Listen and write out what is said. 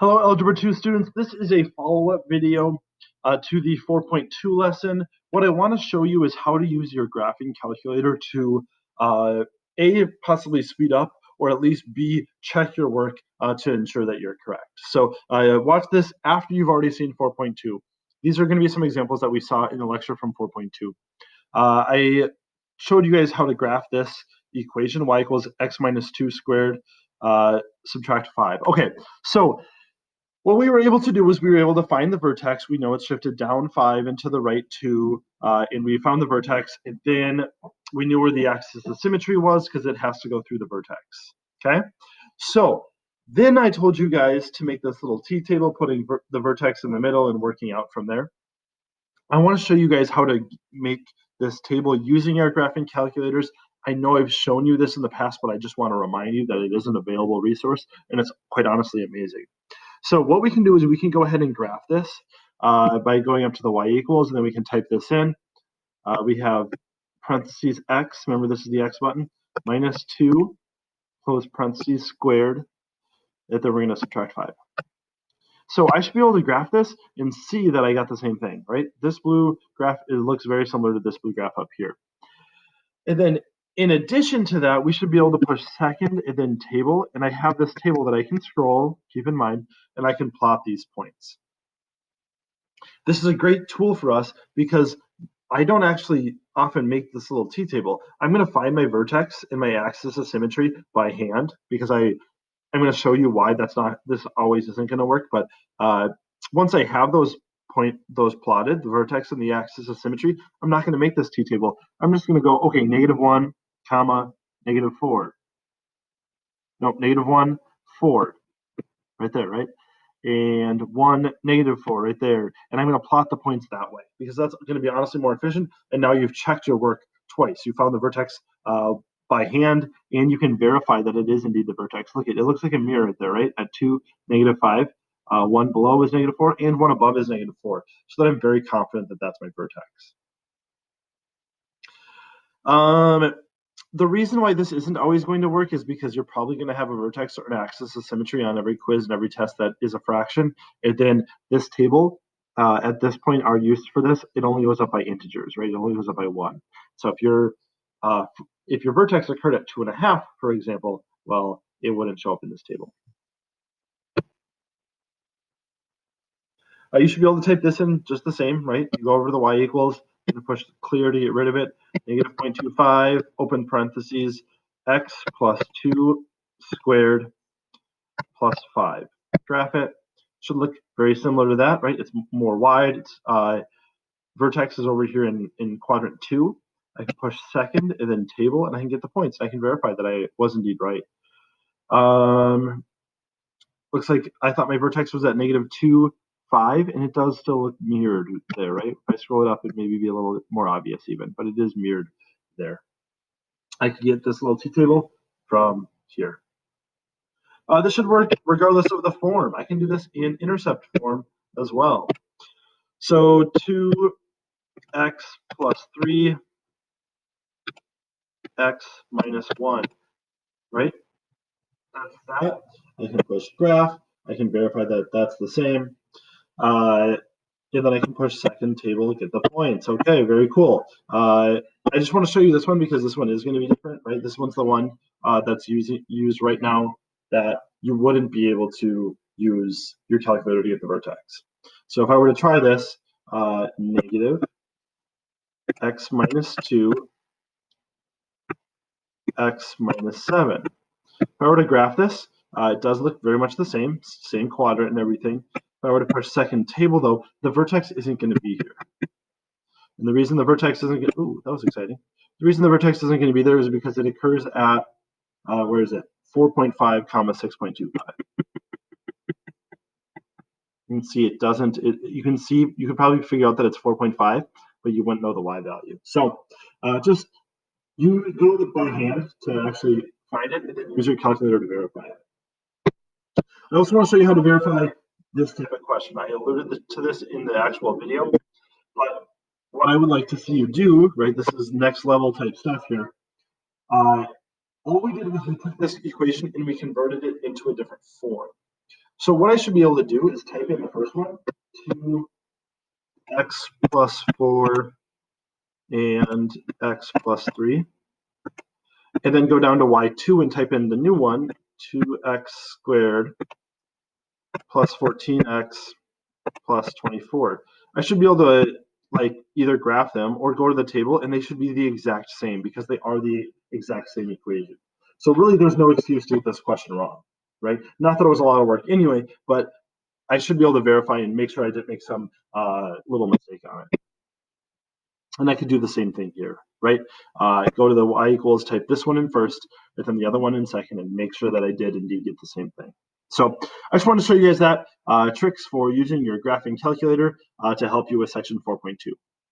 Hello, Algebra 2 students. This is a follow-up video to the 4.2 lesson. What I want to show you is how to use your graphing calculator to A, possibly speed up, or at least B, check your work to ensure that you're correct. So watch this after you've already seen 4.2. These are going to be some examples that we saw in the lecture from 4.2. I showed you guys how to graph this equation, y equals x minus 2 squared, subtract 5. Okay, so what we were able to do was we were able to find the vertex. We know it's shifted down 5 and to the right 2, and we found the vertex. And then we knew where the axis of symmetry was because it has to go through the vertex. Okay, so then I told you guys to make this little t-table, putting the vertex in the middle and working out from there. I want to show you guys how to make this table using our graphing calculators. I know I've shown you this in the past, but I just want to remind you that it is an available resource, and it's quite honestly amazing. So what we can do is we can go ahead and graph this by going up to the y equals, and then we can type this in. We have parentheses x, remember this is the x button, minus 2, close parentheses, squared, and then we're going to subtract 5. So I should be able to graph this and see that I got the same thing, right? This blue graph, it looks very similar to this blue graph up here. And then in addition to that, we should be able to push second and then table. And I have this table that I can scroll, keep in mind, and I can plot these points. This is a great tool for us because I don't actually often make this little t-table. I'm going to find my vertex and my axis of symmetry by hand because I'm going to show you why this always isn't going to work. But once I have those plotted, the vertex and the axis of symmetry, I'm not going to make this t-table. I'm just going to go, okay, -1, comma, -4. Nope, -1, 4. Right there, right? And 1, -4 right there. And I'm going to plot the points that way because that's going to be honestly more efficient. And now you've checked your work twice. You found the vertex by hand, and you can verify that it is indeed the vertex. Look, it looks like a mirror right there, right? At 2, -5. 1 below is -4, and 1 above is -4. So that I'm very confident that that's my vertex. The reason why this isn't always going to work is because you're probably going to have a vertex or an axis of symmetry on every quiz and every test that is a fraction. And then this table, at this point, our use for this, it only goes up by integers, right? It only goes up by 1. So if your vertex occurred at 2.5, for example, well, it wouldn't show up in this table. You should be able to type this in just the same, right? You go over to the y equals, you can push clear to get rid of it, -0.25, open parentheses, x plus 2 squared plus 5. Graph it. Should look very similar to that, right? It's more wide. It's vertex is over here in quadrant 2. I can push second and then table, and I can get the points. I can verify that I was indeed right. Looks like I thought my vertex was at -2, 5, and it does still look mirrored there, right? If I scroll it up, it maybe be a little bit more obvious even, but it is mirrored there. I could get this little t-table from here. This should work regardless of the form. I can do this in intercept form as well. So 2x plus 3, x minus 1, right? That's that. I can push graph. I can verify that that's the same. And then I can push second table to get the points. Okay, very cool. I just want to show you this one because this one is going to be different, right? This one's the one that's used right now that you wouldn't be able to use your calculator to get the vertex. So if I were to try this, negative x minus 2, x minus 7. If I were to graph this, it does look very much the same quadrant and everything. If I were to push second table, though, the vertex isn't going to be here. And the reason the vertex isn't going to, ooh, that was exciting. The reason the vertex isn't going to be there is because it occurs at, where is it? 4.5 comma 6.25. You can see it doesn't, you can probably figure out that it's 4.5, but you wouldn't know the y value. So just you go by hand to actually find it and then use your calculator to verify it. I also want to show you how to verify this type of question. I alluded to this in the actual video, but what I would like to see you do, right, this is next level type stuff here. All we did was we took this equation and we converted it into a different form. So what I should be able to do is type in the first one, 2x plus 4 and x plus 3, and then go down to y2 and type in the new one, 2x squared plus 14x plus 24. I should be able to like either graph them or go to the table, and they should be the exact same because they are the exact same equation. So really there's no excuse to get this question wrong, right? Not that it was a lot of work anyway, but I should be able to verify and make sure I didn't make some little mistake on it. And I could do the same thing here, right? Go to the y equals, type this one in first, and then the other one in second, and make sure that I did indeed get the same thing. So I just wanted to show you guys that tricks for using your graphing calculator to help you with section 4.2.